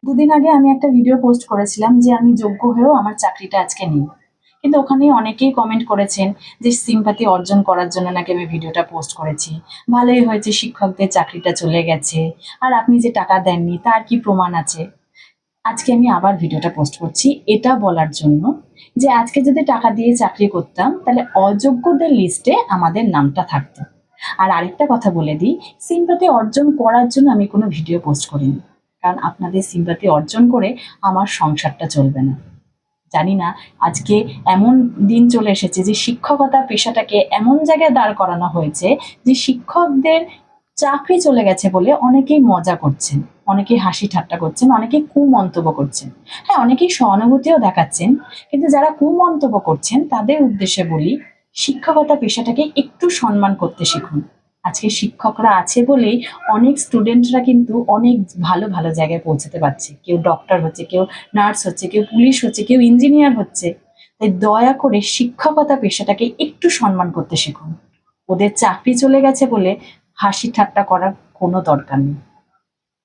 দুদিন আগে আমি একটা ভিডিও পোস্ট করেছিলাম যে আমি যোগ্য হয়েও আমার চাকরিটা আজকে নেই। কিন্তু ওখানে অনেকেই কমেন্ট করেছেন যে সিম্পাথি অর্জন করার জন্য নাকি আমি ভিডিওটা পোস্ট করেছি। ভালোই হয়েছে, শিক্ষকদের চাকরিটা চলে গেছে। আর আপনি যে টাকা দেননি তার কি প্রমাণ আছে? আজকে আমি আবার ভিডিওটা পোস্ট করছি এটা বলার জন্য যে আজকে যদি টাকা দিয়ে চাকরি করতাম তাহলে অযোগ্যদের লিস্টে আমাদের নামটা থাকতো। আর আরেকটা কথা বলে দিই, সিম্পাথি অর্জন করার জন্য আমি কোনো ভিডিও পোস্ট করিনি, কারণ আপনাদের সিম্পাথি অর্জন করে আমার সংসারটা চলবে না। জানি না আজকে এমন দিন চলে এসেছে যে শিক্ষকতা পেশাটাকে এমন জায়গায় দাঁড় করানো হয়েছে যে শিক্ষকদের চাকরি চলে গেছে বলে অনেকেই মজা করছেন, অনেকেই হাসি ঠাট্টা করছেন, অনেকেই কুমন্তব্য করছেন। হ্যাঁ, অনেকেই সহানুভূতিও দেখাচ্ছেন। কিন্তু যারা কুমন্তব্য করছেন তাদের উদ্দেশ্যে বলি, শিক্ষকতা পেশাটাকে একটু সম্মান করতে শিখুন। আজকে শিক্ষকরা আছে বলেই অনেক স্টুডেন্টরা কিন্তু অনেক ভালো ভালো জায়গায় পৌঁছাতে পারছে। কেউ ডক্টর হচ্ছে, কেউ নার্স হচ্ছে, কেউ পুলিশ হচ্ছে, কেউ ইঞ্জিনিয়ার হচ্ছে। তাই দয়া করে শিক্ষকতা পেশাটাকে একটু সম্মান করতে শিখুন। ওদের চাকরি চলে গেছে বলে হাসি ঠাট্টা করার কোনো দরকার নেই।